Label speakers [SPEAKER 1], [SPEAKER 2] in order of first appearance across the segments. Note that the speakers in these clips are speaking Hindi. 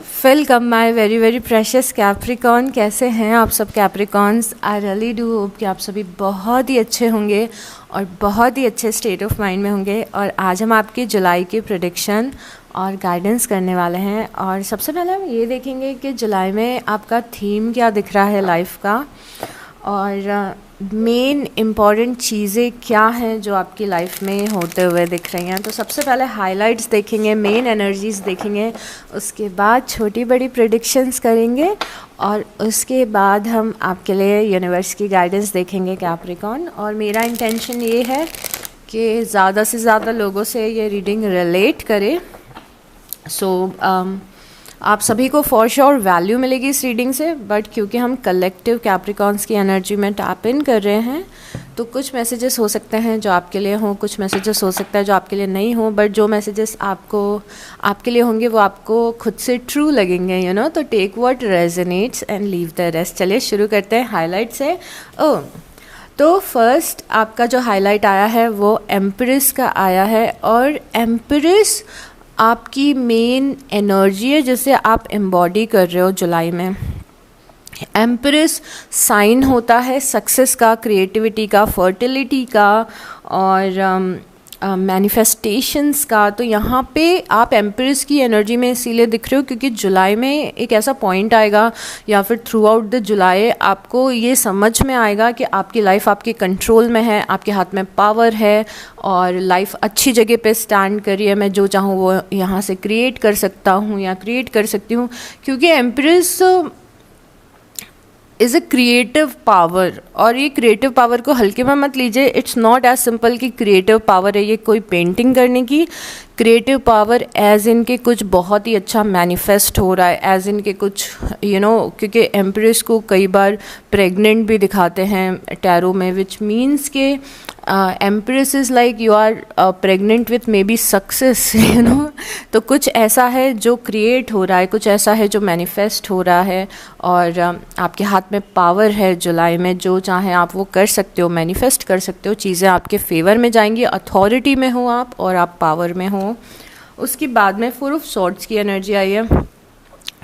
[SPEAKER 1] Welcome my very very precious Capricorn. कैसे हैं आप सब Capricorns? I really do hope कि आप सभी बहुत ही अच्छे होंगे और बहुत ही अच्छे स्टेट ऑफ माइंड में होंगे। और आज हम आपकी जुलाई की प्रेडिक्शन और गाइडेंस करने वाले हैं। और सबसे पहले हम ये देखेंगे कि जुलाई में आपका थीम क्या दिख रहा है लाइफ का, और मेन इम्पॉर्टेंट चीज़ें क्या हैं जो आपकी लाइफ में होते हुए दिख रही हैं। तो सबसे पहले हाइलाइट्स देखेंगे, मेन एनर्जीज देखेंगे, उसके बाद छोटी बड़ी प्रेडिक्शंस करेंगे और उसके बाद हम आपके लिए यूनिवर्स की गाइडेंस देखेंगे कैप्रिकॉन। और मेरा इंटेंशन ये है कि ज़्यादा से ज़्यादा लोगों से ये रीडिंग रिलेट करे। आप सभी को फॉर श्योर वैल्यू मिलेगी इस रीडिंग से, बट क्योंकि हम कलेक्टिव कैप्रिकॉन्स की एनर्जी में टैप इन कर रहे हैं तो कुछ मैसेजेस हो सकते हैं जो आपके लिए हों, कुछ मैसेजेस हो सकता है जो आपके लिए नहीं हो, बट जो मैसेजेस आपके लिए होंगे वो आपको खुद से ट्रू लगेंगे, यू नो। तो take what resonates and leave the rest. चलिए शुरू करते हैं हाईलाइट से। तो फर्स्ट आपका जो हाईलाइट आया है वो एम्प्रेस का आया है, और एम्प्रेस आपकी मेन एनर्जी है जिसे आप एम्बॉडी कर रहे हो जुलाई में। एम्प्रेस साइन होता है सक्सेस का, क्रिएटिविटी का, फर्टिलिटी का और मैनिफेस्टेशंस का। तो यहाँ पे आप एम्प्रेस की एनर्जी में इसीलिए दिख रहे हो क्योंकि जुलाई में एक ऐसा पॉइंट आएगा या फिर थ्रू आउट द जुलाई आपको ये समझ में आएगा कि आपकी लाइफ आपके कंट्रोल में है, आपके हाथ में पावर है और लाइफ अच्छी जगह पे स्टैंड कर रही है। मैं जो चाहूँ वो यहाँ से क्रिएट कर सकता हूँ या क्रिएट कर सकती हूँ, क्योंकि empress is a creative power. और ये क्रिएटिव पावर को हल्के में मत लीजिए। इट्स नॉट एज सिंपल कि क्रिएटिव पावर है ये कोई पेंटिंग करने की। क्रिएटिव पावर एज इन के कुछ बहुत ही अच्छा मैनिफेस्ट हो रहा है, एज इन के कुछ क्योंकि एम्प्रेस को कई बार प्रेग्नेंट भी दिखाते हैं टैरो में, विच मीन्स के empress is like you are pregnant with maybe success, तो कुछ ऐसा है जो क्रिएट हो रहा है, कुछ ऐसा है जो मैनिफेस्ट हो रहा है। और आपके हाथ में पावर है जुलाई में, जो चाहे आप वो कर सकते हो, मैनिफेस्ट कर सकते हो, चीज़ें आपके फेवर में जाएंगी, अथॉरिटी में हो आप और आप पावर में हो। उसके बाद में 4 ऑफ सॉर्ड्स की एनर्जी आई है।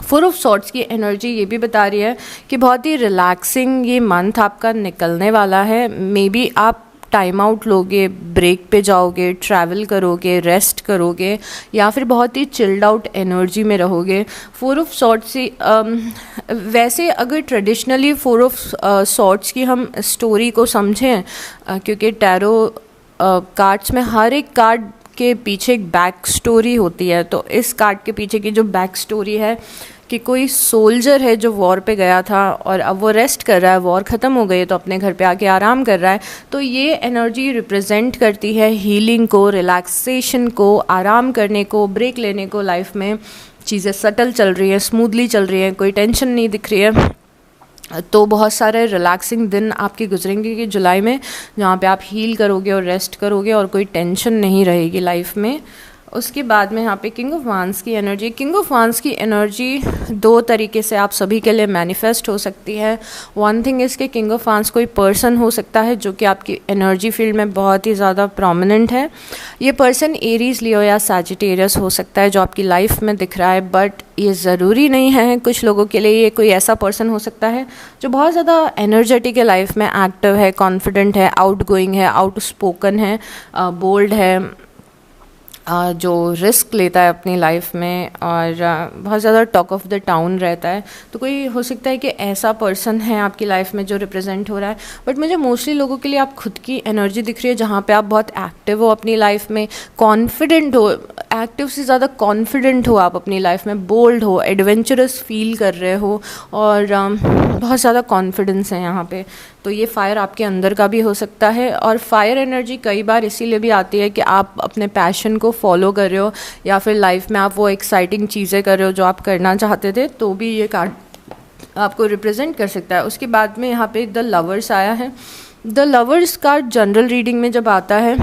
[SPEAKER 1] 4 ऑफ सॉर्ड्स की एनर्जी ये भी बता रही है कि बहुत ही रिलैक्सिंग ये मंथ आपका निकलने वाला है। मे बी आप टाइम आउट लोगे, ब्रेक पे जाओगे, ट्रैवल करोगे, रेस्ट करोगे, या फिर बहुत ही चिल्ड आउट एनर्जी में रहोगे। 4 ऑफ सॉर्ड्स से वैसे अगर ट्रेडिशनली 4 ऑफ सॉर्ड्स की हम स्टोरी को समझें, क्योंकि टैरो कार्ड्स में हर एक कार्ड के पीछे एक बैक स्टोरी होती है, तो इस कार्ड के पीछे की जो बैक स्टोरी है कि कोई सोल्जर है जो वॉर पे गया था और अब वो रेस्ट कर रहा है, वॉर ख़त्म हो गई है तो अपने घर पे आके आराम कर रहा है। तो ये एनर्जी रिप्रेजेंट करती है हीलिंग को, रिलैक्सेशन को, आराम करने को, ब्रेक लेने को। लाइफ में चीज़ें सटल चल रही हैं, स्मूथली चल रही हैं, कोई टेंशन नहीं दिख रही है। तो बहुत सारे रिलैक्सिंग दिन आपके गुजरेंगे कि जुलाई में, जहाँ पे आप हील करोगे और रेस्ट करोगे और कोई टेंशन नहीं रहेगी लाइफ में। उसके बाद में यहाँ पे किंग ऑफ वांड्स की एनर्जी। किंग ऑफ वांड्स की एनर्जी 2 तरीके से आप सभी के लिए मैनिफेस्ट हो सकती है। वन थिंग इज़ कि किंग ऑफ वांड्स कोई पर्सन हो सकता है जो कि आपकी एनर्जी फील्ड में बहुत ही ज़्यादा प्रोमिनेंट है। ये पर्सन एरीज, लियो या सैजिटेरियस हो सकता है जो आपकी लाइफ में दिख रहा है, बट ये ज़रूरी नहीं है। कुछ लोगों के लिए ये कोई ऐसा पर्सन हो सकता है जो बहुत ज़्यादा एनर्जेटिक है, लाइफ में एक्टिव है, कॉन्फिडेंट है, आउटगोइंग है, आउटस्पोकन है, बोल्ड है, जो रिस्क लेता है अपनी लाइफ में और बहुत ज़्यादा टॉक ऑफ द टाउन रहता है। तो कोई हो सकता है कि ऐसा पर्सन है आपकी लाइफ में जो रिप्रेजेंट हो रहा है। बट मुझे मोस्टली लोगों के लिए आप खुद की एनर्जी दिख रही है जहाँ पे आप बहुत एक्टिव हो अपनी लाइफ में, कॉन्फिडेंट हो, एक्टिव से ज़्यादा कॉन्फिडेंट हो आप अपनी लाइफ में, बोल्ड हो, एडवेंचरस फील कर रहे हो और बहुत ज़्यादा कॉन्फिडेंस है यहाँ पे। तो ये फायर आपके अंदर का भी हो सकता है। और फायर एनर्जी कई बार इसीलिए भी आती है कि आप अपने पैशन को फॉलो कर रहे हो या फिर लाइफ में आप वो एक्साइटिंग चीज़ें कर रहे हो जो आप करना चाहते थे, तो भी ये कार्ड आपको रिप्रेजेंट कर सकता है। उसके बाद में यहाँ पे द लवर्स आया है। The lovers card general reading में जब आता है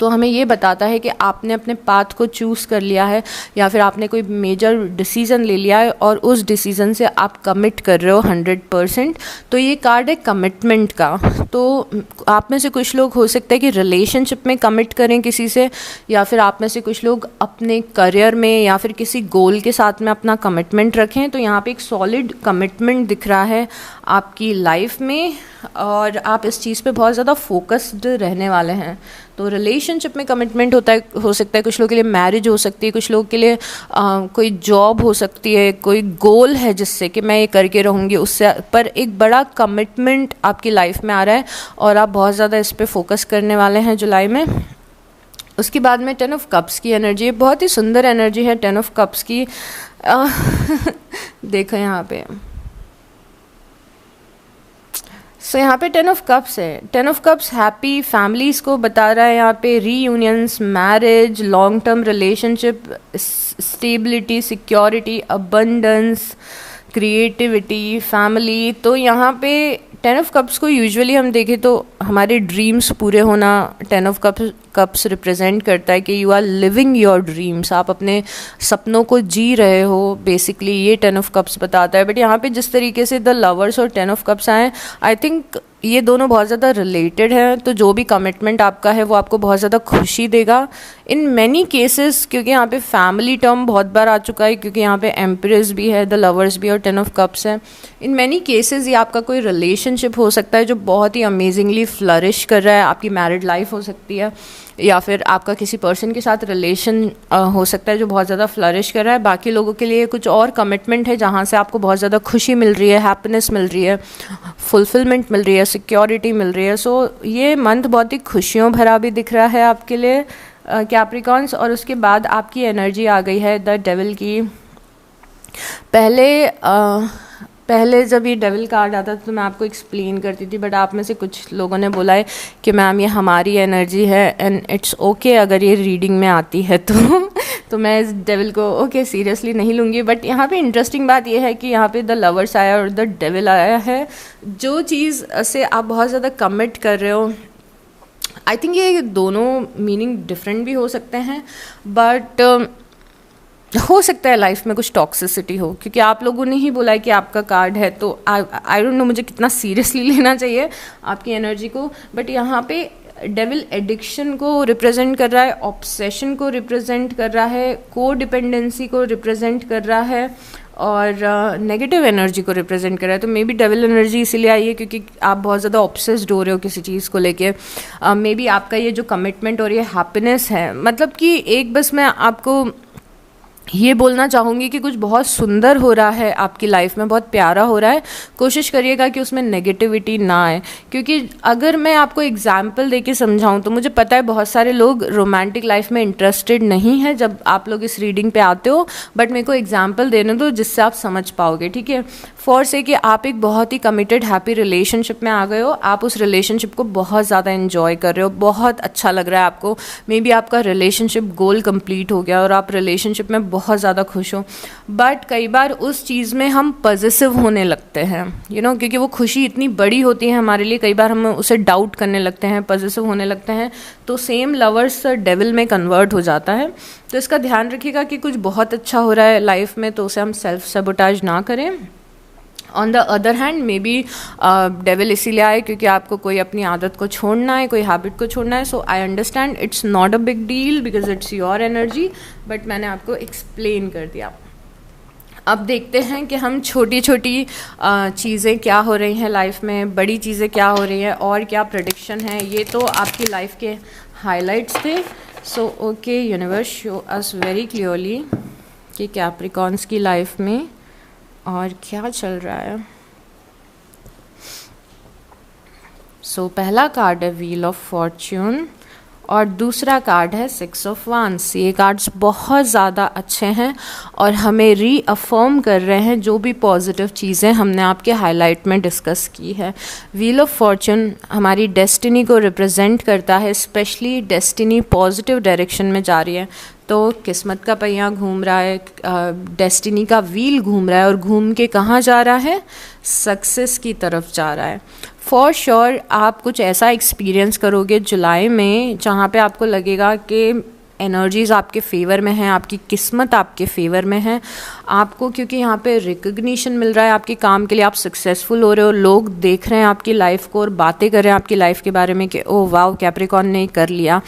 [SPEAKER 1] तो हमें ये बताता है कि आपने अपने पाथ को चूज़ कर लिया है या फिर आपने कोई मेजर डिसीज़न ले लिया है और उस डिसीज़न से आप कमिट कर रहे हो 100%। तो ये कार्ड है कमिटमेंट का। तो आप में से कुछ लोग हो सकता है कि रिलेशनशिप में कमिट करें किसी से, या फिर आप में से कुछ लोग अपने करियर में या फिर किसी गोल के साथ में अपना कमिटमेंट रखें। तो यहाँ पे एक सॉलिड कमिटमेंट दिख रहा है आपकी लाइफ में और आप इस चीज़ पे बहुत ज़्यादा फोकस्ड रहने वाले हैं। तो रिलेशनशिप में कमिटमेंट होता है, हो सकता है कुछ लोगों के लिए मैरिज हो सकती है, कुछ लोगों के लिए कोई जॉब हो सकती है, कोई गोल है जिससे कि मैं ये करके रहूँगी उससे, पर एक बड़ा कमिटमेंट आपकी लाइफ में आ रहा है और आप बहुत ज़्यादा इस पर फोकस करने वाले हैं जुलाई में। उसके बाद में 10 ऑफ कप्स की एनर्जी है, बहुत ही सुंदर एनर्जी है 10 ऑफ कप्स की। देखो यहाँ पे यहाँ पे 10 ऑफ कप्स है। 10 ऑफ कप्स हैप्पी फैमिलीज़ को बता रहा है, यहाँ पे reunions, marriage, long term relationship, stability, security, abundance, creativity, family. तो यहाँ पे 10 ऑफ कप्स को यूजुअली हम देखें तो हमारे ड्रीम्स पूरे होना 10 ऑफ कप्स रिप्रेजेंट करता है कि you are living your dreams, आप अपने सपनों को जी रहे हो, बेसिकली ये 10 ऑफ कप्स बताता है। बट यहाँ पे जिस तरीके से द लवर्स और 10 ऑफ कप्स आए, आई थिंक ये दोनों बहुत ज़्यादा रिलेटेड हैं। तो जो भी कमिटमेंट आपका है वो आपको बहुत ज़्यादा खुशी देगा इन मैनी केसेस, क्योंकि यहाँ पे फैमिली टर्म बहुत बार आ चुका है, क्योंकि यहाँ पे एम्प्रेस भी है, द लवर्स भी और 10 ऑफ कप्स है। इन मैनी केसेस ये आपका कोई रिलेशनशिप हो सकता है जो बहुत ही अमेजिंगली फ्लरिश कर रहा है, आपकी मैरिड लाइफ हो सकती है, या फिर आपका किसी पर्सन के साथ रिलेशन हो सकता है जो बहुत ज़्यादा फ्लरिश कर रहा है। बाकी लोगों के लिए कुछ और कमिटमेंट है जहाँ से आपको बहुत ज़्यादा खुशी मिल रही है, हैप्पीनेस मिल रही है, फुलफिलमेंट मिल रही है, सिक्योरिटी मिल रही है। सो ये मंथ बहुत ही खुशियों भरा भी दिख रहा है आपके लिए कैप्रिकॉन्स। और उसके बाद आपकी एनर्जी आ गई है द डेविल की। पहले जब ये डेविल कार्ड आता था तो मैं आपको एक्सप्लेन करती थी, बट आप में से कुछ लोगों ने बोला है कि मैम ये हमारी एनर्जी है एंड इट्स ओके अगर ये रीडिंग में आती है तो मैं इस डेविल को ओके सीरियसली नहीं लूँगी। बट यहाँ पे इंटरेस्टिंग बात ये है कि यहाँ पे द लवर्स आया और द डेविल आया है। जो चीज़ से आप बहुत ज़्यादा कमिट कर रहे हो, आई थिंक ये दोनों मीनिंग डिफरेंट भी हो सकते हैं, बट हो सकता है लाइफ में कुछ टॉक्सिसिटी हो, क्योंकि आप लोगों ने ही बोला है कि आपका कार्ड है। तो आई डोंट नो मुझे कितना सीरियसली लेना चाहिए आपकी एनर्जी को। बट यहाँ पे डेविल एडिक्शन को रिप्रेजेंट कर रहा है, ऑब्सेशन को रिप्रेजेंट कर रहा है, को डिपेंडेंसी को रिप्रेजेंट कर रहा है और नेगेटिव एनर्जी को रिप्रेजेंट कर रहा है। तो मे बी डेविल एनर्जी इसीलिए आई है क्योंकि आप बहुत ज़्यादा ऑब्सेस्ड हो रहे हो किसी चीज़ को लेके। मे बी आपका ये जो कमिटमेंट और ये हैप्पीनेस है, मतलब कि एक बस मैं आपको ये बोलना चाहूँगी कि कुछ बहुत सुंदर हो रहा है आपकी लाइफ में, बहुत प्यारा हो रहा है। कोशिश करिएगा कि उसमें नेगेटिविटी ना आए, क्योंकि अगर मैं आपको एग्जाम्पल देके समझाऊँ तो मुझे पता है बहुत सारे लोग रोमांटिक लाइफ में इंटरेस्टेड नहीं है जब आप लोग इस रीडिंग पे आते हो। बट मेरे को एग्जाम्पल देने दो जिससे आप समझ पाओगे, ठीक है। फॉर से कि आप एक बहुत ही कमिटेड हैप्पी रिलेशनशिप में आ गए हो, आप उस रिलेशनशिप को बहुत ज़्यादा इन्जॉय कर रहे हो, बहुत अच्छा लग रहा है आपको। मे बी आपका रिलेशनशिप गोल कंप्लीट हो गया और आप रिलेशनशिप में बहुत ज़्यादा खुश हो। बट कई बार उस चीज़ में हम पॉजिटिव होने लगते हैं, यू नो, क्योंकि वो खुशी इतनी बड़ी होती है हमारे लिए, कई बार हम उसे डाउट करने लगते हैं, पॉजिटिव होने लगते हैं। तो सेम लवर्स डेविल में कन्वर्ट हो जाता है। तो इसका ध्यान रखिएगा कि कुछ बहुत अच्छा हो रहा है लाइफ में तो उसे हम सेल्फ सबोटाज ना करें। On the other hand may be devil इसीलिए आए क्योंकि आपको कोई अपनी आदत को छोड़ना है, कोई हैबिट को छोड़ना है। So I understand it's not a big deal because it's your energy, but मैंने आपको एक्सप्लेन कर दिया। अब देखते हैं कि हम छोटी छोटी चीज़ें क्या हो रही हैं लाइफ में, बड़ी चीज़ें क्या हो रही हैं और क्या प्रेडिक्शन है। ये तो आपकी लाइफ के हाइलाइट्स थे। So okay universe show us very clearly कि कैप्रिकॉन्स की लाइफ में और क्या चल रहा है। सो पहला कार्ड है व्हील ऑफ फॉर्च्यून और दूसरा कार्ड है 6 ऑफ वांड्स। ये कार्ड्स बहुत ज़्यादा अच्छे हैं और हमें रीअफर्म कर रहे हैं जो भी पॉजिटिव चीज़ें हमने आपके हाईलाइट में डिस्कस की है। व्हील ऑफ फॉर्च्यून हमारी डेस्टिनी को रिप्रेजेंट करता है, स्पेशली डेस्टिनी पॉजिटिव डायरेक्शन में जा रही है। तो किस्मत का पहिया घूम रहा है, डेस्टिनी का व्हील घूम रहा है और घूम के कहाँ जा रहा है, सक्सेस की तरफ जा रहा है। फॉर श्योर आप कुछ ऐसा एक्सपीरियंस करोगे जुलाई में जहाँ पे आपको लगेगा कि एनर्जीज़ आपके फेवर में हैं, आपकी किस्मत आपके फेवर में है आपको, क्योंकि यहाँ पे रिकग्निशन मिल रहा है आपके काम के लिए, आप सक्सेसफुल हो रहे हो, लोग देख रहे हैं आपकी लाइफ को और बातें कर रहे हैं आपकी लाइफ के बारे में कि ओह वाओ कैप्रिकॉर्न ने कर लिया।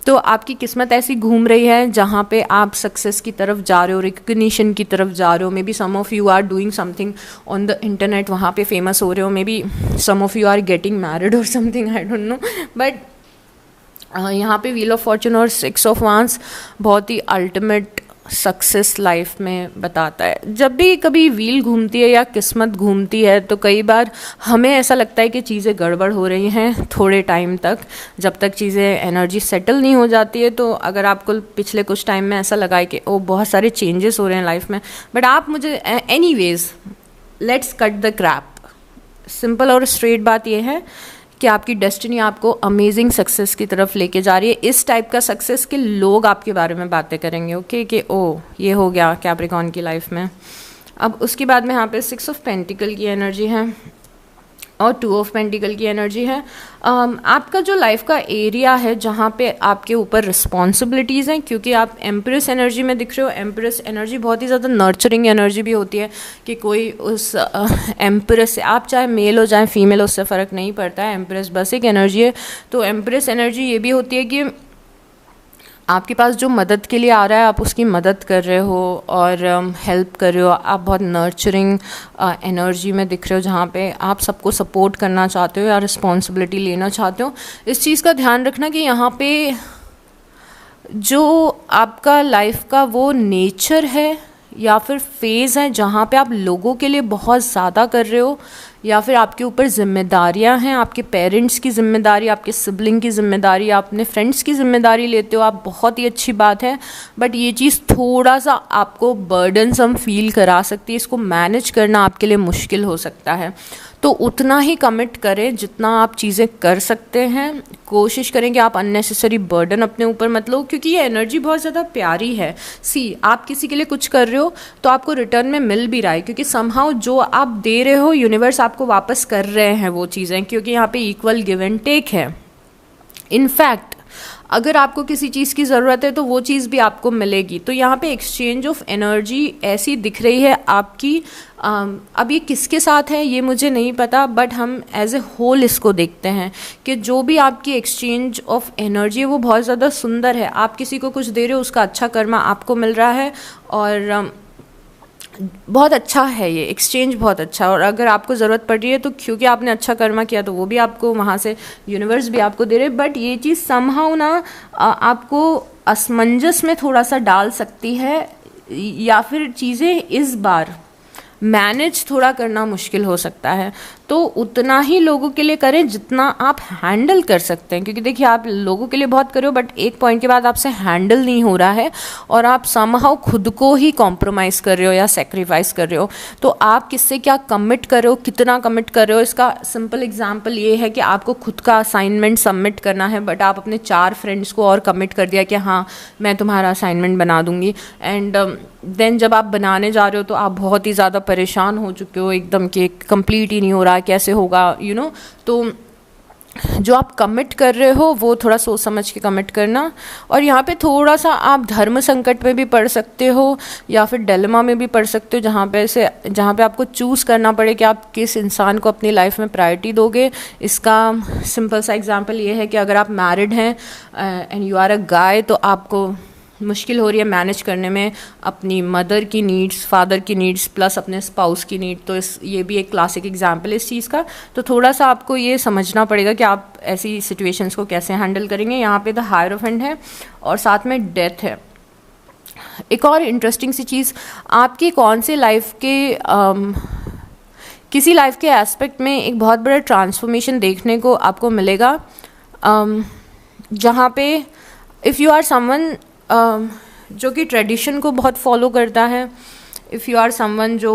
[SPEAKER 1] तो आपकी किस्मत ऐसी घूम रही है जहाँ पे आप सक्सेस की तरफ जा रहे हो, रिकग्निशन की तरफ जा रहे हो। Maybe some of you are doing something on the internet, वहाँ पे फेमस हो रहे हो। Maybe some of you are getting married और something, I don't know, but यहाँ पे व्हील ऑफ फॉर्चून और 6 ऑफ वांस बहुत ही अल्टीमेट सक्सेस लाइफ में बताता है। जब भी कभी व्हील घूमती है या किस्मत घूमती है तो कई बार हमें ऐसा लगता है कि चीज़ें गड़बड़ हो रही हैं थोड़े टाइम तक, जब तक चीज़ें एनर्जी सेटल नहीं हो जाती है। तो अगर आपको पिछले कुछ टाइम में ऐसा लगा है कि ओ बहुत सारे चेंजेस हो रहे हैं लाइफ में, बट आप मुझे anyways let's cut the crap. Simple और स्ट्रेट बात यह है कि आपकी डेस्टिनी आपको अमेजिंग सक्सेस की तरफ लेके जा रही है। इस टाइप का सक्सेस के लोग आपके बारे में बातें करेंगे, ओके, कि ओ ये हो गया कैप्रिकॉर्न की लाइफ में। अब उसके बाद में यहाँ पे 6 ऑफ पेंटिकल की एनर्जी है और 2 ऑफ पेंटिकल की एनर्जी है। आपका जो लाइफ का एरिया है जहाँ पे आपके ऊपर रिस्पॉन्सिबिलिटीज़ हैं, क्योंकि आप एम्प्रेस एनर्जी में दिख रहे हो। एम्प्रेस एनर्जी बहुत ही ज़्यादा नर्चरिंग एनर्जी भी होती है कि कोई उस एम्प्रेस से, आप चाहे मेल हो चाहे फीमेल, उससे फ़र्क नहीं पड़ता है, एम्प्रेस बस एक एनर्जी है। तो एम्प्रेस एनर्जी ये भी होती है कि आपके पास जो मदद के लिए आ रहा है आप उसकी मदद कर रहे हो और हेल्प कर रहे हो। आप बहुत नर्चरिंग एनर्जी में दिख रहे हो जहाँ पे आप सबको सपोर्ट करना चाहते हो या रिस्पॉन्सिबिलिटी लेना चाहते हो। इस चीज़ का ध्यान रखना कि यहाँ पे जो आपका लाइफ का वो नेचर है या फिर फेज़ है जहाँ पे आप लोगों के लिए बहुत ज़्यादा कर रहे हो या फिर आपके ऊपर जिम्मेदारियाँ हैं, आपके पेरेंट्स की जिम्मेदारी, आपके सिबलिंग की जिम्मेदारी, आप अपने फ्रेंड्स की जिम्मेदारी लेते हो, आप बहुत ही अच्छी बात है। बट ये चीज़ थोड़ा सा आपको बर्डनसम फील करा सकती है, इसको मैनेज करना आपके लिए मुश्किल हो सकता है। तो उतना ही कमिट करें जितना आप चीज़ें कर सकते हैं। कोशिश करें कि आप अननेसेसरी बर्डन अपने ऊपर मत लो, क्योंकि ये एनर्जी बहुत ज़्यादा प्यारी है। आप किसी के लिए कुछ कर रहे हो तो आपको रिटर्न में मिल भी रहा है, क्योंकि समहाउ जो आप दे रहे हो यूनिवर्स आपको वापस कर रहे हैं वो चीज़ें, क्योंकि यहाँ पे इक्वल गिव एंड टेक है। इनफैक्ट अगर आपको किसी चीज़ की ज़रूरत है तो वो चीज़ भी आपको मिलेगी। तो यहाँ पे एक्सचेंज ऑफ एनर्जी ऐसी दिख रही है आपकी। अब ये किसके साथ है ये मुझे नहीं पता, बट हम एज ए होल इसको देखते हैं कि जो भी आपकी एक्सचेंज ऑफ एनर्जी है वो बहुत ज़्यादा सुंदर है। आप किसी को कुछ दे रहे हो, उसका अच्छा कर्मा आपको मिल रहा है और बहुत अच्छा है ये एक्सचेंज, बहुत अच्छा। और अगर आपको ज़रूरत पड़ रही है तो क्योंकि आपने अच्छा कर्मा किया तो वो भी आपको वहाँ से यूनिवर्स भी आपको दे रहे। बट ये चीज़ समहाउ ना आपको असमंजस में थोड़ा सा डाल सकती है, या फिर चीज़ें इस बार मैनेज थोड़ा करना मुश्किल हो सकता है। तो उतना ही लोगों के लिए करें जितना आप हैंडल कर सकते हैं, क्योंकि देखिए आप लोगों के लिए बहुत करो बट एक पॉइंट के बाद आपसे हैंडल नहीं हो रहा है और आप समहाउ खुद को ही कॉम्प्रोमाइज़ कर रहे हो या सेक्रीफाइस कर रहे हो। तो आप किससे क्या कमिट कर रहे हो, कितना कमिट कर रहे हो, इसका सिंपल एग्जाम्पल ये है कि आपको खुद का असाइनमेंट सबमिट करना है, बट आप अपने 4 फ्रेंड्स को और कमिट कर दिया कि हाँ मैं तुम्हारा असाइनमेंट बना दूंगी। एंड देन जब आप बनाने जा रहे हो तो आप बहुत ही ज़्यादा परेशान हो चुके हो एकदम, कि कंप्लीट ही नहीं हो रहा, कैसे होगा, यू नो। तो जो आप कमिट कर रहे हो वो थोड़ा सोच समझ के कमिट करना। और यहाँ पे थोड़ा सा आप धर्म संकट में भी पड़ सकते हो या फिर डिलेमा में भी पड़ सकते हो, जहाँ पे आपको चूज़ करना पड़े कि आप किस इंसान को अपनी लाइफ में प्रायोरिटी दोगे। इसका सिंपल सा एग्जांपल ये है कि अगर आप मैरिड हैं एंड यू आर अ गाय, तो आपको मुश्किल हो रही है मैनेज करने में अपनी मदर की नीड्स, फादर की नीड्स प्लस अपने स्पाउस की नीड। तो ये भी एक क्लासिक एग्जांपल है इस चीज़ का। तो थोड़ा सा आपको ये समझना पड़ेगा कि आप ऐसी सिचुएशंस को कैसे हैंडल करेंगे। यहाँ पे द हायरोफेंट है और साथ में डेथ है। एक और इंटरेस्टिंग सी चीज़, आपकी कौन से लाइफ के किसी लाइफ के एस्पेक्ट में एक बहुत बड़ा ट्रांसफॉर्मेशन देखने को आपको मिलेगा, जहाँ पे इफ़ यू आर समवन जो कि ट्रेडिशन को बहुत फॉलो करता है, इफ़ यू आर समवन जो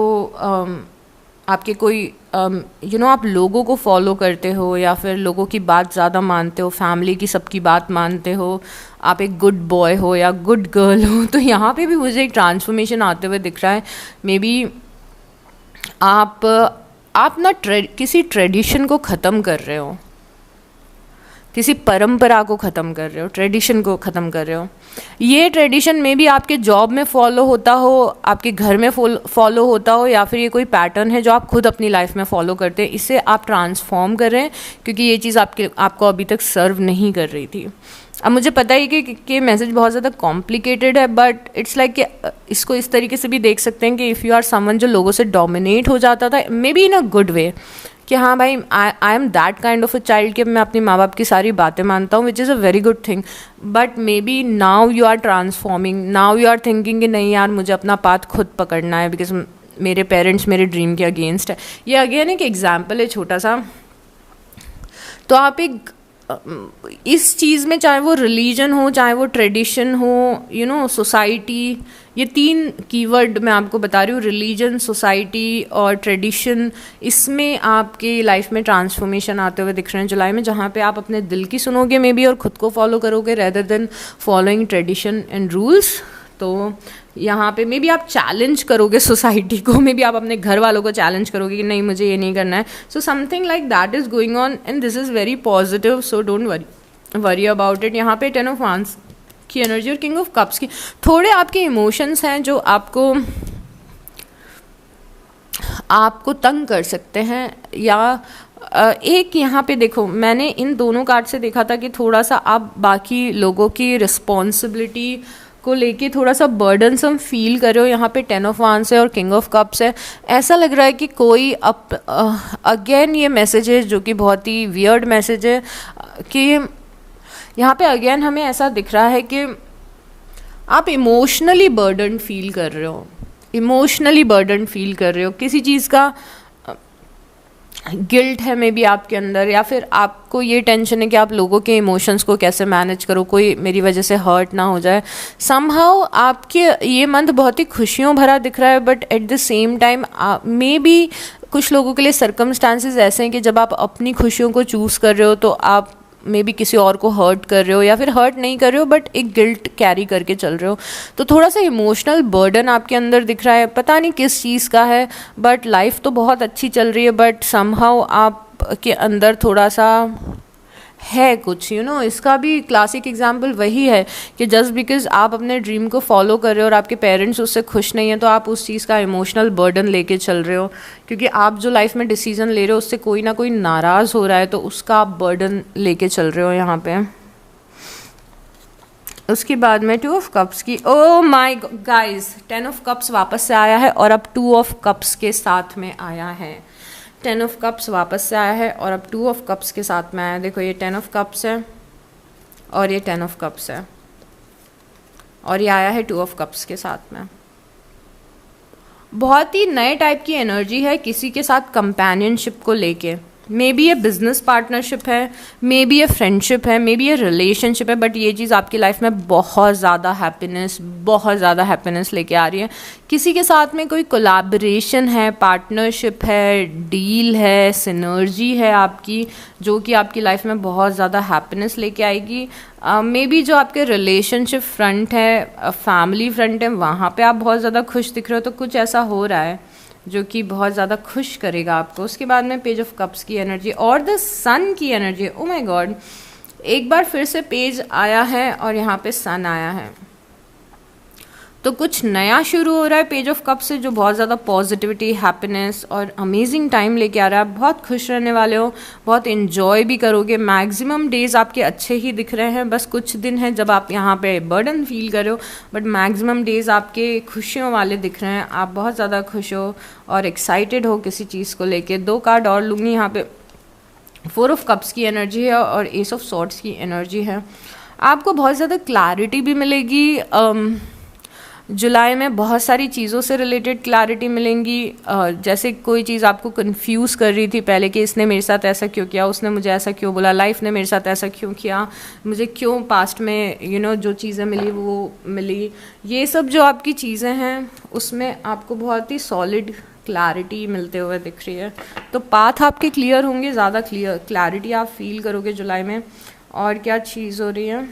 [SPEAKER 1] आपके कोई आप लोगों को फॉलो करते हो या फिर लोगों की बात ज़्यादा मानते हो, फैमिली की सबकी बात मानते हो, आप एक गुड बॉय हो या गुड गर्ल हो, तो यहाँ पे भी मुझे एक ट्रांसफॉर्मेशन आते हुए दिख रहा है। मे बी आप ना किसी ट्रेडिशन को ख़त्म कर रहे हो, किसी परंपरा को ख़त्म कर रहे हो, ट्रेडिशन को ख़त्म कर रहे हो। ये ट्रेडिशन में भी आपके जॉब में फॉलो होता हो, आपके घर में फॉलो होता हो, या फिर ये कोई पैटर्न है जो आप खुद अपनी लाइफ में फॉलो करते हैं, इसे आप ट्रांसफॉर्म कर रहे हैं क्योंकि ये चीज़ आपको अभी तक सर्व नहीं कर रही थी। अब मुझे पता है कि मैसेज बहुत ज़्यादा कॉम्प्लिकेटेड है, बट इट्स लाइक कि इसको इस तरीके से भी देख सकते हैं कि इफ़ यू आर समवन जो लोगों से डोमिनेट हो जाता था, may be in a good way, कि हाँ भाई I am that kind of a child कि मैं अपने माँ बाप की सारी बातें मानता हूँ, which is a very good thing. But maybe now you are transforming, now you are thinking कि नहीं यार मुझे अपना पाथ खुद पकड़ना है, बिकॉज मेरे पेरेंट्स मेरे ड्रीम के अगेंस्ट है। ये अगेन एक एग्जाम्पल है छोटा सा। तो आप एक इस चीज़ में, चाहे वो रिलीजन हो, चाहे वो ट्रेडिशन हो, यू नो सोसाइटी, ये 3 कीवर्ड मैं आपको बता रही हूँ, रिलीजन, सोसाइटी और ट्रेडिशन, इसमें आपके लाइफ में ट्रांसफॉर्मेशन आते हुए दिख रहे हैं जुलाई में, जहाँ पे आप अपने दिल की सुनोगे मे बी और ख़ुद को फॉलो करोगे rather than following tradition and rules. तो यहाँ पे मे बी आप चैलेंज करोगे सोसाइटी को, मे बी आप अपने घर वालों को चैलेंज करोगे कि नहीं मुझे ये नहीं करना है। So something like that is going on and this is very positive, so don't worry about it. यहाँ पे 10 ऑफ वांड्स की एनर्जी और किंग ऑफ कप्स की, थोड़े आपके इमोशंस हैं जो आपको तंग कर सकते हैं, या एक यहाँ पे देखो, मैंने इन दोनों कार्ड से देखा था कि थोड़ा सा आप बाकी लोगों की रिस्पॉन्सिबिलिटी को लेके थोड़ा सा बर्डनसम फील कर रहे हो। यहाँ पे 10 ऑफ वांड्स है और किंग ऑफ कप्स है। ऐसा लग रहा है कि कोई अगेन ये मैसेज है जो कि बहुत ही वियर्ड मैसेज है, कि यहाँ पे अगेन हमें ऐसा दिख रहा है कि आप इमोशनली बर्डन फील कर रहे हो, इमोशनली बर्डन फील कर रहे हो, किसी चीज़ का गिल्ट है मे बी आपके अंदर, या फिर आपको ये टेंशन है कि आप लोगों के इमोशंस को कैसे मैनेज करो, कोई मेरी वजह से हर्ट ना हो जाए। समहाउ आपके ये मंथ बहुत ही खुशियों भरा दिख रहा है, but at the same time may be कुछ लोगों के लिए सर्कमस्टांसेस ऐसे हैं कि जब आप अपनी खुशियों को चूज़ कर रहे हो तो आप मे बी किसी और को हर्ट कर रहे हो, या फिर हर्ट नहीं कर रहे हो बट एक गिल्ट कैरी करके चल रहे हो। तो थोड़ा सा इमोशनल बर्डन आपके अंदर दिख रहा है, पता नहीं किस चीज़ का है, बट लाइफ तो बहुत अच्छी चल रही है, बट समहाउ आप के अंदर थोड़ा सा है कुछ, यू नो। इसका भी क्लासिक एग्जाम्पल वही है कि जस्ट बिकॉज आप अपने ड्रीम को फॉलो कर रहे हो और आपके पेरेंट्स उससे खुश नहीं हैं, तो आप उस चीज़ का इमोशनल बर्डन लेके चल रहे हो, क्योंकि आप जो लाइफ में डिसीजन ले रहे हो उससे कोई ना कोई नाराज़ हो रहा है, तो उसका आप बर्डन लेके चल रहे हो यहाँ पे। उसके बाद में 2 ऑफ कप्स की, oh my guys, 10 of cups वापस से आया है और अब 2 ऑफ कप्स के साथ में आया है। 10 ऑफ कप्स वापस से आया है और अब 2 ऑफ कप्स के साथ में आया है। देखो ये 10 ऑफ कप्स है और ये 10 ऑफ कप्स है, और ये आया है 2 ऑफ कप्स के साथ में। बहुत ही नए टाइप की एनर्जी है किसी के साथ कंपेनियनशिप को लेके। मे बी ये बिजनेस पार्टनरशिप है, मे बी ये फ्रेंडशिप है, मे बी ये रिलेशनशिप है, बट ये चीज़ आपकी लाइफ में बहुत ज़्यादा हैप्पीनेस लेके आ रही है। किसी के साथ में कोई कोलैबोरेशन है, पार्टनरशिप है, डील है, सिनर्जी है आपकी, जो कि आपकी लाइफ में बहुत ज़्यादा हैप्पीनेस लेके आएगी। मे बी जो आपके रिलेशनशिप फ्रंट है, फैमिली फ्रंट है, वहाँ पे आप बहुत ज़्यादा खुश दिख रहे हो, तो कुछ ऐसा हो रहा है जो कि बहुत ज़्यादा खुश करेगा आपको। उसके बाद में पेज ऑफ कप्स की एनर्जी और द सन की एनर्जी। ओ माय गॉड, एक बार फिर से पेज आया है और यहाँ पे सन आया है, तो कुछ नया शुरू हो रहा है पेज ऑफ कप से, जो बहुत ज़्यादा पॉजिटिविटी, हैप्पीनेस और अमेजिंग टाइम लेके आ रहा है। बहुत खुश रहने वाले हो, बहुत इन्जॉय भी करोगे। मैक्सिमम डेज आपके अच्छे ही दिख रहे हैं, बस कुछ दिन हैं जब आप यहाँ पे बर्डन फील कर रहे हो, बट मैक्सिमम डेज आपके खुशियों वाले दिख रहे हैं। आप बहुत ज़्यादा खुश हो और एक्साइटेड हो किसी चीज़ को लेके। 2 कार्ड और लूँगी यहाँ पे। 4 ऑफ कप्स की एनर्जी है और एस ऑफ सॉर्ड्स की एनर्जी है। आपको बहुत ज़्यादा क्लैरिटी भी मिलेगी। जुलाई में बहुत सारी चीज़ों से रिलेटेड क्लैरिटी मिलेंगी। जैसे कोई चीज़ आपको कंफ्यूज कर रही थी पहले कि इसने मेरे साथ ऐसा क्यों किया, उसने मुझे ऐसा क्यों बोला, लाइफ ने मेरे साथ ऐसा क्यों किया, मुझे क्यों पास्ट में जो चीज़ें मिली वो मिली। ये सब जो आपकी चीज़ें हैं उसमें आपको बहुत ही सॉलिड क्लैरिटी मिलते हुए दिख रही है। तो पाथ आपके क्लियर होंगे, ज़्यादा क्लैरिटी आप फील करोगे जुलाई में। और क्या चीज़ हो रही है,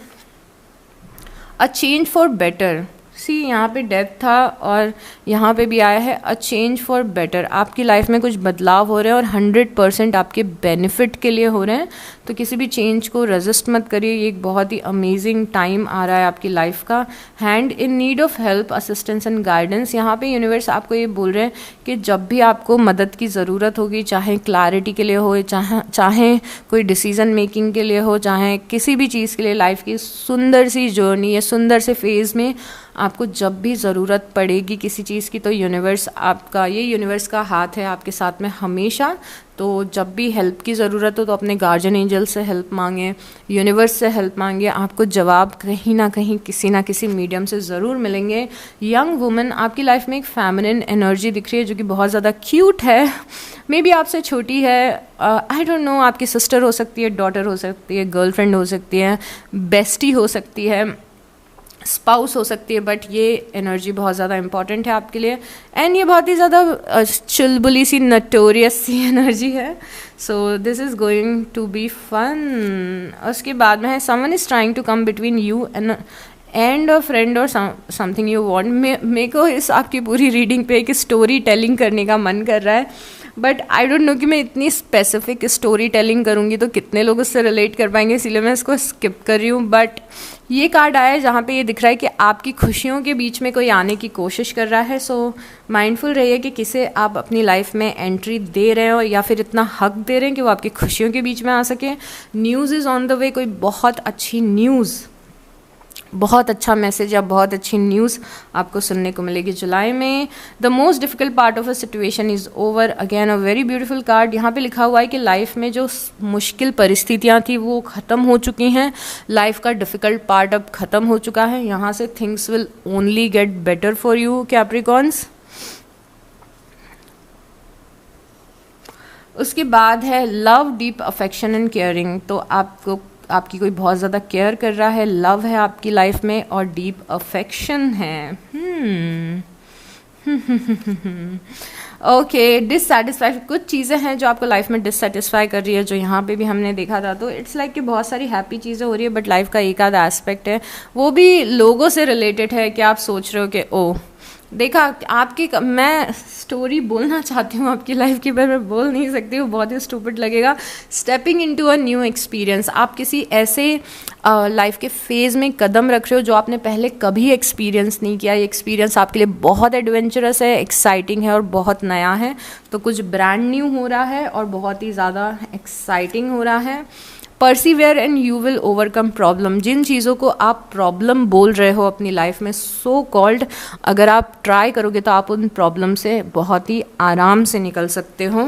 [SPEAKER 1] अ चेंज फॉर बेटर। सी यहाँ पे डेथ था और यहाँ पे भी आया है अ चेंज फॉर बेटर। आपकी लाइफ में कुछ बदलाव हो रहे हैं और 100% आपके बेनिफिट के लिए हो रहे हैं, तो किसी भी चेंज को रेजिस्ट मत करिए। ये एक बहुत ही अमेजिंग टाइम आ रहा है आपकी लाइफ का। Hand in need of help, assistance and guidance. यहाँ पे यूनिवर्स आपको ये बोल रहे हैं कि जब भी आपको मदद की ज़रूरत होगी, चाहे क्लैरिटी के लिए हो, चाहे कोई डिसीज़न मेकिंग के लिए हो, चाहे किसी भी चीज़ के लिए, लाइफ की सुंदर सी जर्नी या सुंदर से फेज़ में आपको जब भी ज़रूरत पड़ेगी किसी चीज़ की, तो यूनिवर्स आपका, ये यूनिवर्स का हाथ है आपके साथ में हमेशा। तो जब भी हेल्प की ज़रूरत हो तो अपने गार्जियन एंजल से हेल्प मांगें, यूनिवर्स से हेल्प मांगे। आपको जवाब कहीं ना कहीं किसी ना किसी मीडियम से ज़रूर मिलेंगे। यंग वुमन, आपकी लाइफ में एक फेमिनिन एनर्जी दिख रही है जो कि बहुत ज़्यादा क्यूट है। मे बी आपसे छोटी है, आई डोंट नो, आपकी सिस्टर हो सकती है, डॉटर हो सकती है, गर्लफ्रेंड हो सकती है, बेस्टी हो सकती है, स्पाउस हो सकती है, बट ये एनर्जी बहुत ज़्यादा इंपॉर्टेंट है आपके लिए। एंड ये बहुत ही ज़्यादा चुलबुली सी, नटोरियस सी एनर्जी है। So this is going to be fun. उसके बाद में है someone is trying to come between you and a friend और समथिंग यू वांट। मेरे को इस आपकी पूरी रीडिंग पे एक स्टोरी टेलिंग करने का मन कर रहा है, बट आई डोंट नो कि मैं इतनी स्पेसिफिक स्टोरी टेलिंग करूँगी तो कितने लोग उससे रिलेट कर पाएंगे, इसीलिए मैं इसको स्किप कर रही हूँ। बट ये कार्ड आया है जहाँ पे ये दिख रहा है कि आपकी खुशियों के बीच में कोई आने की कोशिश कर रहा है। सो माइंडफुल रहिए कि किसे आप अपनी लाइफ में एंट्री दे रहे हो या फिर इतना हक दे रहे हैं कि वो आपकी खुशियों के बीच में आ सके। News is on the way, कोई बहुत अच्छी न्यूज़, बहुत अच्छा मैसेज या बहुत अच्छी न्यूज़ आपको सुनने को मिलेगी जुलाई में। The most difficult part of a situation is over. Again a very beautiful card. यहाँ पे लिखा हुआ है कि लाइफ में जो मुश्किल परिस्थितियाँ थी वो ख़त्म हो चुकी हैं। लाइफ का डिफ़िकल्ट पार्ट अब ख़त्म हो चुका है। यहाँ से things will only get better for you Capricorns. उसके बाद है love, deep affection and caring. तो आपकी कोई बहुत ज़्यादा केयर कर रहा है, लव है आपकी लाइफ में और डीप अफेक्शन है। ओके, डिससेटिस्फाइड, कुछ चीज़ें हैं जो आपको लाइफ में डिससेटिस्फाई कर रही है, जो यहाँ पे भी हमने देखा था। तो इट्स लाइक कि बहुत सारी हैप्पी चीज़ें हो रही है, बट लाइफ का एक आधा एस्पेक्ट है वो भी लोगों से रिलेटेड है कि आप सोच रहे हो कि ओ देखा आपकी, मैं स्टोरी बोलना चाहती हूँ आपकी लाइफ की, पर मैं बोल नहीं सकती हूँ, बहुत ही स्टूपिड लगेगा। Stepping into a new experience, आप किसी ऐसे लाइफ के फेज़ में कदम रख रहे हो जो आपने पहले कभी एक्सपीरियंस नहीं किया। ये एक्सपीरियंस आपके लिए बहुत एडवेंचरस है, एक्साइटिंग है और बहुत नया है। तो कुछ ब्रांड न्यू हो रहा है और बहुत ही ज़्यादा एक्साइटिंग हो रहा है। Persevere and you will overcome problem, जिन चीज़ों को आप प्रॉब्लम बोल रहे हो अपनी लाइफ में, सो कॉल्ड, अगर आप ट्राई करोगे तो आप उन प्रॉब्लम से बहुत ही आराम से निकल सकते हो।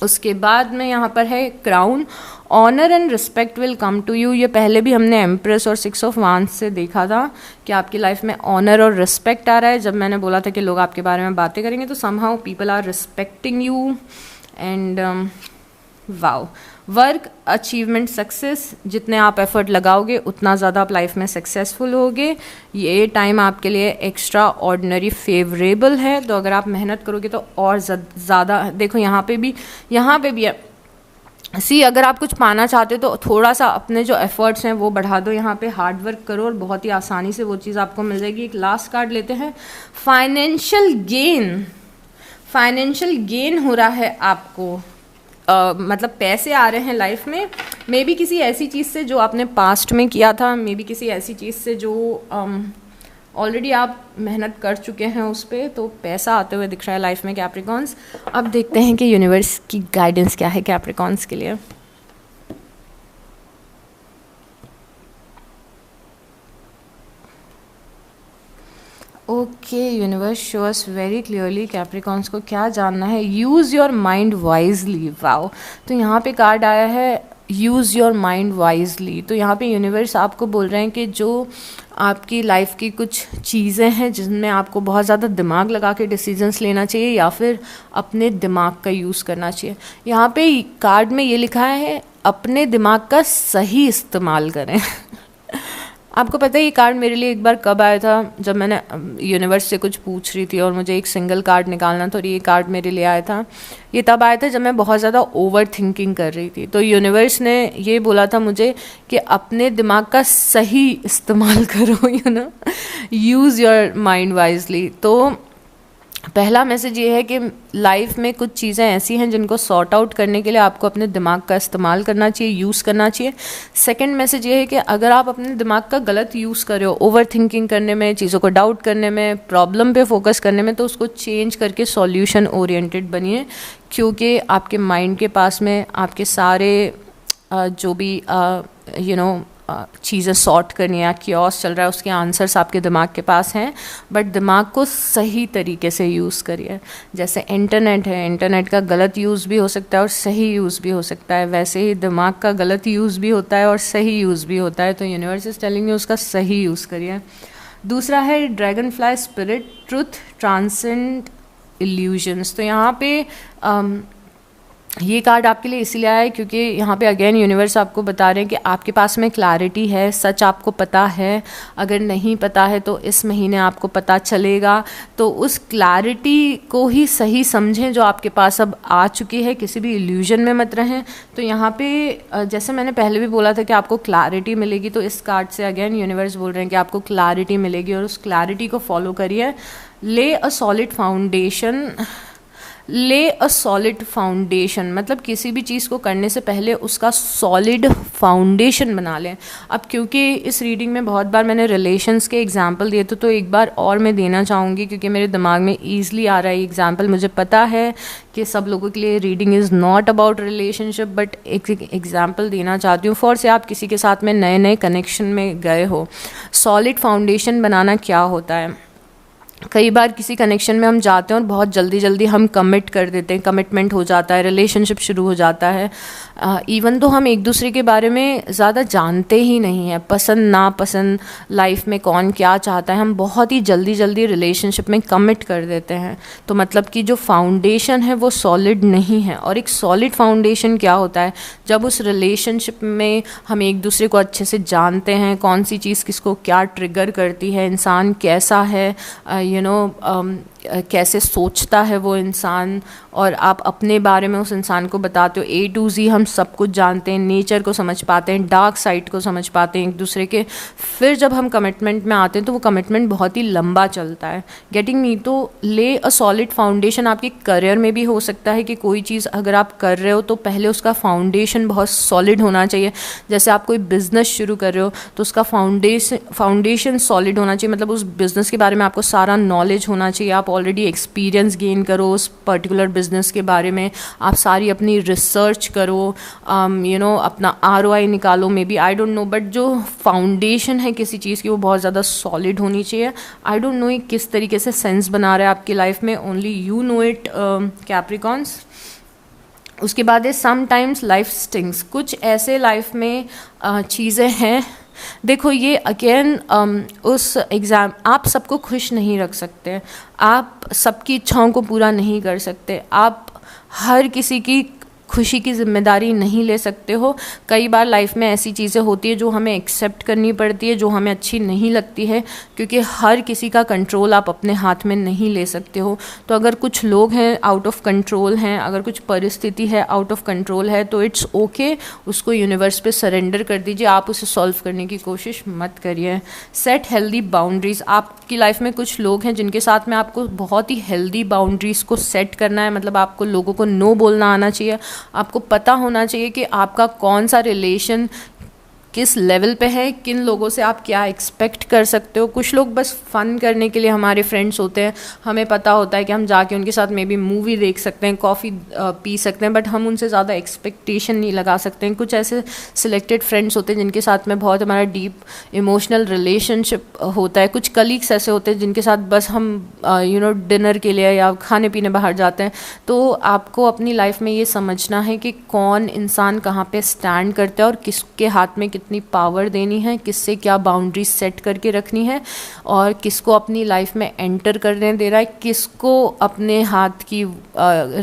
[SPEAKER 1] उसके बाद में यहाँ पर है crown, honour and respect will come to you. ये पहले भी हमने एम्प्रेस और 6 ऑफ वांड्स से देखा था कि आपकी लाइफ में ऑनर और रिस्पेक्ट आ रहा है। जब मैंने बोला था कि लोग आपके बारे में बातें करेंगे तो somehow people are respecting you. And wow, work, achievement, success, जितने आप एफर्ट लगाओगे उतना ज़्यादा आप लाइफ में सक्सेसफुल होगे। ये टाइम आपके लिए एक्स्ट्रा ऑर्डिनरी फेवरेबल है, तो अगर आप मेहनत करोगे तो और ज़्यादा। देखो यहाँ पे भी है सी, अगर आप कुछ पाना चाहते हो तो थोड़ा सा अपने जो एफर्ट्स हैं वो बढ़ा दो, यहाँ पे हार्ड वर्क करो और बहुत ही आसानी से वो चीज़ आपको मिल जाएगी। एक लास्ट कार्ड लेते हैं, फाइनेंशियल गेन हो रहा है आपको। मतलब पैसे आ रहे हैं लाइफ में, मे बी किसी ऐसी चीज़ से जो आपने पास्ट में किया था, मे बी किसी ऐसी चीज़ से जो ऑलरेडी आप मेहनत कर चुके हैं उस पर, तो पैसा आते हुए दिख रहा है लाइफ में कैप्रिकॉन्स। अब देखते हैं कि यूनिवर्स की गाइडेंस क्या है कैप्रिकॉन्स के लिए। Okay, universe show us very clearly Capricorns को क्या जानना है। Use your mind wisely. Wow, तो यहाँ पे कार्ड आया है यूज़ योर माइंड वाइजली। तो यहाँ पे यूनिवर्स आपको बोल रहे हैं कि जो आपकी लाइफ की कुछ चीज़ें हैं जिनमें आपको बहुत ज़्यादा दिमाग लगा के डिसीजंस लेना चाहिए या फिर अपने दिमाग का यूज़ करना चाहिए। यहाँ पे कार्ड में ये लिखा है अपने दिमाग का सही इस्तेमाल करें। आपको पता है ये कार्ड मेरे लिए एक बार कब आया था, जब मैंने यूनिवर्स से कुछ पूछ रही थी और मुझे एक सिंगल कार्ड निकालना था, और ये कार्ड मेरे लिए आया था। ये तब आया था जब मैं बहुत ज़्यादा ओवर थिंकिंग कर रही थी। तो यूनिवर्स ने ये बोला था मुझे कि अपने दिमाग का सही इस्तेमाल करो, यूज़ योर माइंड वाइजली। तो पहला मैसेज ये है कि लाइफ में कुछ चीज़ें ऐसी हैं जिनको सॉर्ट आउट करने के लिए आपको अपने दिमाग का इस्तेमाल करना चाहिए, यूज़ करना चाहिए। सेकंड मैसेज ये है कि अगर आप अपने दिमाग का गलत यूज़ कर रहे हो ओवर थिंकिंग करने में, चीज़ों को डाउट करने में, प्रॉब्लम पे फोकस करने में, तो उसको चेंज करके सॉल्यूशन ओरिएंटेड बनिए, क्योंकि आपके माइंड के पास में आपके सारे जो भी चीज़ें सॉर्ट करनी है, क्योस चल रहा है, उसके आंसर्स आपके दिमाग के पास हैं। बट दिमाग को सही तरीके से यूज़ करिए। जैसे इंटरनेट है, इंटरनेट का गलत यूज़ भी हो सकता है और सही यूज़ भी हो सकता है, वैसे ही दिमाग का गलत यूज़ भी होता है और सही यूज़ भी होता है। तो यूनिवर्स इज टेलिंग यू उसका सही यूज़ करिए। दूसरा है dragon fly spirit, truth transcend illusions. तो यहाँ पे ये कार्ड आपके लिए इसीलिए आया है क्योंकि यहाँ पे अगेन यूनिवर्स आपको बता रहे हैं कि आपके पास में क्लैरिटी है, सच आपको पता है। अगर नहीं पता है तो इस महीने आपको पता चलेगा। तो उस क्लैरिटी को ही सही समझें जो आपके पास अब आ चुकी है, किसी भी इल्यूजन में मत रहें। तो यहाँ पे जैसे मैंने पहले भी बोला था कि आपको क्लैरिटी मिलेगी, तो इस कार्ड से अगेन यूनिवर्स बोल रहे हैं कि आपको क्लैरिटी मिलेगी और उस क्लैरिटी को फॉलो करिए। ले अ सॉलिड फाउंडेशन मतलब किसी भी चीज़ को करने से पहले उसका सॉलिड फाउंडेशन बना लें। अब क्योंकि इस रीडिंग में बहुत बार मैंने रिलेशंस के एग्जांपल दिए तो एक बार और मैं देना चाहूँगी, क्योंकि मेरे दिमाग में ईज़िली आ रहा है एग्जांपल। मुझे पता है कि सब लोगों के लिए reading is not about relationship, but एक एग्जांपल देना चाहती हूँ फॉर से आप किसी के साथ में नए नए कनेक्शन में गए हो। सॉलिड फाउंडेशन बनाना क्या होता है? कई बार किसी कनेक्शन में हम जाते हैं और बहुत जल्दी जल्दी हम कमिट कर देते हैं, कमिटमेंट हो जाता है, रिलेशनशिप शुरू हो जाता है। इवन तो हम एक दूसरे के बारे में ज़्यादा जानते ही नहीं हैं, पसंद नापसंद, लाइफ में कौन क्या चाहता है, हम बहुत ही जल्दी जल्दी रिलेशनशिप में कमिट कर देते हैं। तो मतलब कि जो फाउंडेशन है वो सॉलिड नहीं है। और एक सॉलिड फाउंडेशन क्या होता है? जब उस रिलेशनशिप में हम एक दूसरे को अच्छे से जानते हैं, कौन सी चीज़ किसको क्या ट्रिगर करती है, इंसान कैसा है, कैसे सोचता है वो इंसान, और आप अपने बारे में उस इंसान को बताते हो। A to Z हम सब कुछ जानते हैं, नेचर को समझ पाते हैं, डार्क साइड को समझ पाते हैं एक दूसरे के। फिर जब हम कमिटमेंट में आते हैं तो वो कमिटमेंट बहुत ही लंबा चलता है। Getting me? तो ले अ सॉलिड फाउंडेशन आपके करियर में भी हो सकता है कि कोई चीज़ अगर आप कर रहे हो तो पहले उसका फाउंडेशन बहुत सॉलिड होना चाहिए। जैसे आप कोई बिज़नेस शुरू कर रहे हो तो उसका फाउंडेशन सॉलिड होना चाहिए, मतलब उस बिज़नेस के बारे में आपको सारा नॉलेज होना चाहिए। आप ऑलरेडी एक्सपीरियंस गेन करो उस पर्टिकुलर बिजनेस के बारे में, आप सारी अपनी रिसर्च करो, अपना ROI निकालो, may be, I don't know, but जो फाउंडेशन है किसी चीज़ की वो बहुत ज़्यादा सॉलिड होनी चाहिए। आई डोंट नो ये किस तरीके से सेंस बना रहा है आपकी लाइफ में, only you know it Capricorns. उसके बाद है समटाइम्स लाइफ स्टिंग्स। कुछ ऐसे लाइफ में चीज़ें हैं, देखो ये अगेन उस एग्ज़ाम, आप सबको खुश नहीं रख सकते, आप सबकी इच्छाओं को पूरा नहीं कर सकते, आप हर किसी की खुशी की जिम्मेदारी नहीं ले सकते हो। कई बार लाइफ में ऐसी चीज़ें होती है जो हमें एक्सेप्ट करनी पड़ती है, जो हमें अच्छी नहीं लगती है, क्योंकि हर किसी का कंट्रोल आप अपने हाथ में नहीं ले सकते हो। तो अगर कुछ लोग हैं आउट ऑफ कंट्रोल हैं, अगर कुछ परिस्थिति है आउट ऑफ कंट्रोल है, तो इट्स ओके, उसको यूनिवर्स पे सरेंडर कर दीजिए, आप उसे सॉल्व करने की कोशिश मत करिए। Set healthy boundaries. आपकी लाइफ में कुछ लोग हैं जिनके साथ में आपको बहुत ही हेल्दी बाउंड्रीज़ को सेट करना है, मतलब आपको लोगों को नो बोलना आना चाहिए। आपको पता होना चाहिए कि आपका कौन सा रिलेशन किस लेवल पे है, किन लोगों से आप क्या एक्सपेक्ट कर सकते हो। कुछ लोग बस फ़न करने के लिए हमारे फ्रेंड्स होते हैं, हमें पता होता है कि हम जाके उनके साथ मे बी मूवी देख सकते हैं, कॉफ़ी पी सकते हैं, बट हम उनसे ज़्यादा एक्सपेक्टेशन नहीं लगा सकते हैं। कुछ ऐसे सिलेक्टेड फ्रेंड्स होते हैं जिनके साथ में बहुत हमारा डीप इमोशनल रिलेशनशिप होता है। कुछ कलीग्स ऐसे होते हैं जिनके साथ बस हम डिनर के लिए या खाने पीने बाहर जाते हैं। तो आपको अपनी लाइफ में ये समझना है कि कौन इंसान कहाँ पे स्टैंड करता है और किसके हाथ में कितनी पावर देनी है, किससे क्या बाउंड्रीज सेट करके रखनी है, और किसको अपनी लाइफ में एंटर करने देना है, किसको अपने हाथ की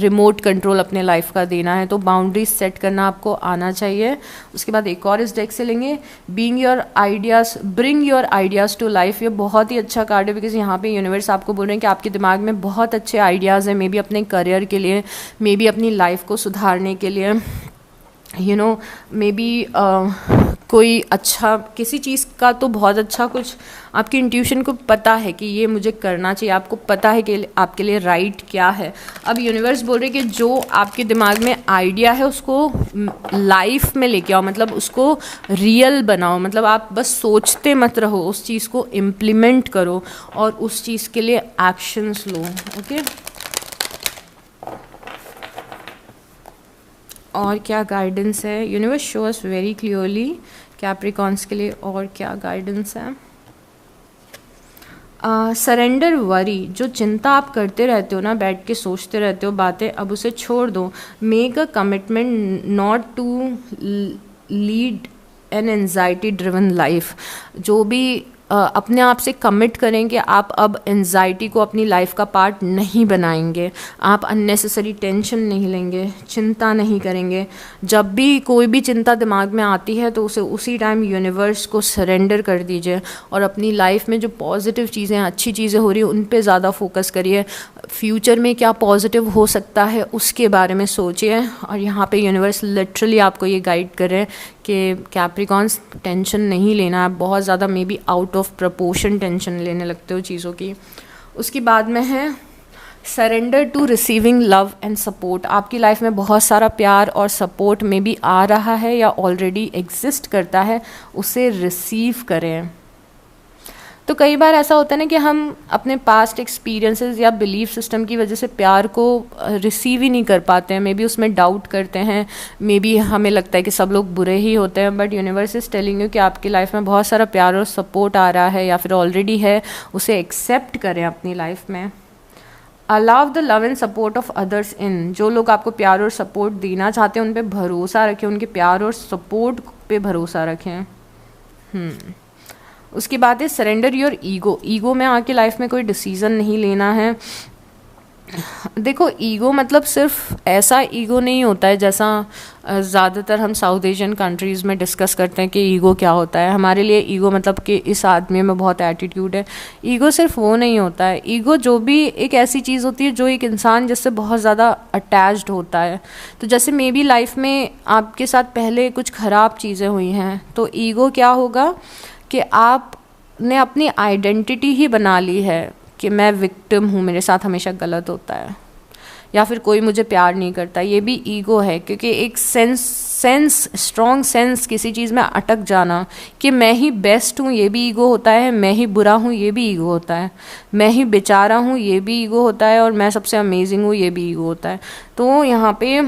[SPEAKER 1] रिमोट कंट्रोल अपने लाइफ का देना है। तो बाउंड्रीज सेट करना आपको आना चाहिए। उसके बाद एक और इस डेक से लेंगे, being your ideas, bring your ideas to life. ये बहुत ही अच्छा कार्ड है बिकॉज यहाँ पे यूनिवर्स आपको बोल रहे हैं कि आपके दिमाग में बहुत अच्छे आइडियाज़ हैं, मे बी अपने करियर के लिए, मे बी अपनी लाइफ को सुधारने के लिए, यू नो, मे बी कोई अच्छा किसी चीज़ का तो बहुत अच्छा कुछ आपकी इंट्यूशन को पता है कि ये मुझे करना चाहिए, आपको पता है कि आपके लिए राइट क्या है। अब यूनिवर्स बोल रहे कि जो आपके दिमाग में आइडिया है उसको लाइफ में लेके आओ, मतलब उसको रियल बनाओ, मतलब आप बस सोचते मत रहो, उस चीज़ को इम्प्लीमेंट करो और उस चीज़ के लिए एक्शंस लो। ओके, और क्या गाइडेंस है universe, show us very clearly Capricorns के लिए, और क्या गाइडेंस है। सरेंडर वरी, जो चिंता आप करते रहते हो ना, बैठ के सोचते रहते हो बातें, अब उसे छोड़ दो। Make a commitment not to lead an anxiety driven life. जो भी अपने आप से कमिट करें कि आप अब एनजाइटी को अपनी लाइफ का पार्ट नहीं बनाएंगे, आप अननेसेसरी टेंशन नहीं लेंगे, चिंता नहीं करेंगे। जब भी कोई भी चिंता दिमाग में आती है तो उसे उसी टाइम यूनिवर्स को सरेंडर कर दीजिए और अपनी लाइफ में जो पॉजिटिव चीज़ें, अच्छी चीज़ें हो रही हैं उन पे ज़्यादा फोकस करिए। फ्यूचर में क्या पॉजिटिव हो सकता है उसके बारे में सोचिए। और यहाँ पे यूनिवर्स लिटरली आपको ये गाइड कर रहे हैं कि कैप्रिकॉन्स, टेंशन नहीं लेना, आप बहुत ज़्यादा maybe out of proportion tension लेने लगते हो चीज़ों की। उसके बाद में है surrender to receiving love and support. आपकी लाइफ में बहुत सारा प्यार और सपोर्ट में भी आ रहा है या ऑलरेडी एग्जिस्ट करता है, उसे रिसीव करें। तो कई बार ऐसा होता है ना कि हम अपने पास्ट एक्सपीरियंसेस या बिलीफ सिस्टम की वजह से प्यार को रिसीव ही नहीं कर पाते हैं, मे बी उसमें डाउट करते हैं, मे बी हमें लगता है कि सब लोग बुरे ही होते हैं। But universe is telling you कि आपकी लाइफ में बहुत सारा प्यार और सपोर्ट आ रहा है या फिर ऑलरेडी है, उसे एक्सेप्ट करें अपनी लाइफ में। Allow the love and support of others इन। जो लोग आपको प्यार और सपोर्ट देना चाहते हैं उन पे भरोसा रखें, उनके प्यार और सपोर्ट पे भरोसा रखें। उसके बाद है सरेंडर योर ईगो। ईगो में आके लाइफ में कोई डिसीज़न नहीं लेना है। देखो, ईगो मतलब सिर्फ ऐसा ईगो नहीं होता है जैसा ज़्यादातर हम साउथ एशियन कंट्रीज़ में डिस्कस करते हैं कि ईगो क्या होता है। हमारे लिए ईगो मतलब कि इस आदमी में बहुत एटीट्यूड है। ईगो सिर्फ वो नहीं होता है। ईगो जो भी एक ऐसी चीज़ होती है जो एक इंसान जिससे बहुत ज़्यादा अटैच्ड होता है। तो जैसे मे बी लाइफ में आपके साथ पहले कुछ ख़राब चीज़ें हुई हैं, तो ईगो क्या होगा कि आपने अपनी आइडेंटिटी ही बना ली है कि मैं विक्टिम हूँ, मेरे साथ हमेशा गलत होता है, या फिर कोई मुझे प्यार नहीं करता। ये भी ईगो है, क्योंकि एक स्ट्रॉन्ग सेंस किसी चीज़ में अटक जाना कि मैं ही बेस्ट हूँ, ये भी ईगो होता है। मैं ही बुरा हूँ, ये भी ईगो होता है। मैं ही बेचारा हूँ, ये भी ईगो होता है। और मैं सबसे अमेजिंग हूँ, ये भी ईगो होता है। तो यहाँ पे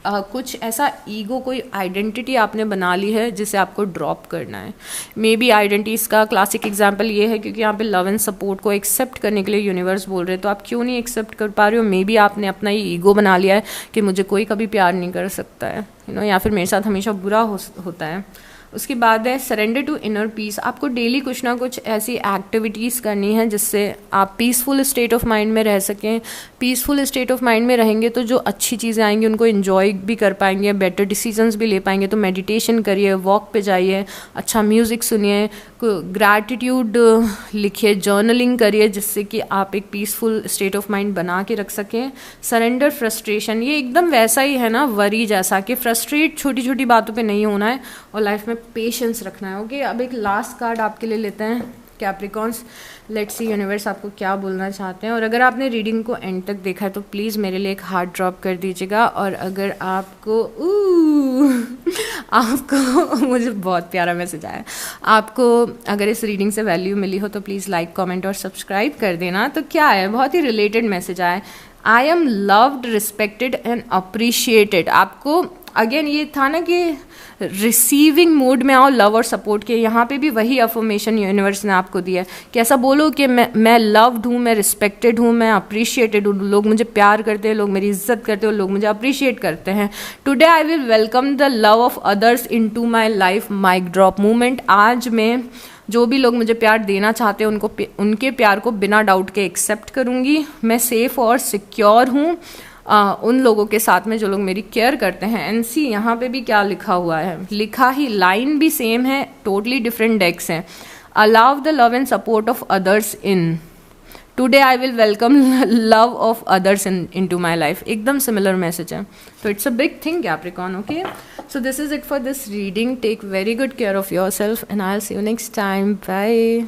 [SPEAKER 1] कुछ ऐसा ईगो, कोई आइडेंटिटी आपने बना ली है जिसे आपको ड्रॉप करना है। मे बी आइडेंटिटीज़ का क्लासिक एग्जांपल ये है, क्योंकि यहाँ पे लव एंड सपोर्ट को एक्सेप्ट करने के लिए यूनिवर्स बोल रहे हैं, तो आप क्यों नहीं एक्सेप्ट कर पा रहे हो? मे बी आपने अपना ये ईगो बना लिया है कि मुझे कोई कभी प्यार नहीं कर सकता है, या फिर मेरे साथ हमेशा बुरा होता है। उसके बाद है सरेंडर टू इनर पीस। आपको डेली कुछ ना कुछ ऐसी एक्टिविटीज़ करनी है जिससे आप पीसफुल स्टेट ऑफ माइंड में रह सकें। पीसफुल स्टेट ऑफ माइंड में रहेंगे तो जो अच्छी चीज़ें आएंगी उनको एंजॉय भी कर पाएंगे, बेटर डिसीजंस भी ले पाएंगे। तो मेडिटेशन करिए, वॉक पे जाइए, अच्छा म्यूज़िक सुनिए, ग्रैटिट्यूड लिखिए, जर्नलिंग करिए, जिससे कि आप एक पीसफुल स्टेट ऑफ माइंड बना के रख सकें। सरेंडर फ्रस्ट्रेशन, ये एकदम वैसा ही है ना वरी जैसा, कि फ्रस्ट्रेट छोटी छोटी बातों पे नहीं होना है और लाइफ में पेशेंस रखना है। ओके, अब एक लास्ट कार्ड आपके लिए लेते हैं कैप्रिकॉन्स। लेट्स सी यूनिवर्स आपको क्या बोलना चाहते हैं। और अगर आपने रीडिंग को एंड तक देखा है तो प्लीज़ मेरे लिए एक हार्ट ड्रॉप कर दीजिएगा। और अगर आपको मुझे बहुत प्यारा मैसेज आया, आपको अगर इस रीडिंग से वैल्यू मिली हो तो प्लीज़ लाइक, कमेंट और सब्सक्राइब कर देना। तो क्या है, बहुत ही रिलेटेड मैसेज आया है। I am loved, respected and appreciated. आपको अगेन ये था ना कि रिसीविंग मोड में आओ लव और सपोर्ट के, यहाँ पे भी वही अफर्मेशन यूनिवर्स ने आपको दिया है कि ऐसा बोलो कि मैं लव्ड हूँ, मैं रिस्पेक्टेड हूँ, मैं अप्रिशिएटेड हूँ, लोग मुझे प्यार करते हैं, लोग मेरी इज्जत करते हैं, लोग मुझे अप्रिशिएट करते हैं। Today I will welcome the love of others into my life, mic drop movement. आज मैं जो भी लोग मुझे प्यार देना चाहते हैं उनके प्यार को बिना डाउट के एक्सेप्ट करूँगी। मैं सेफ और सिक्योर हूँ उन लोगों के साथ में जो लोग मेरी केयर करते हैं। एंड सी यहाँ पे भी क्या लिखा हुआ है, लिखा ही लाइन भी सेम है, टोटली डिफरेंट डेक्स हैं। Allow the love and support of others in, today I will welcome love of others into my life. एकदम सिमिलर मैसेज है, तो it's a big thing Capricorn. Okay, so this is it for this reading. Take very good care of yourself and I will see you next time. Bye.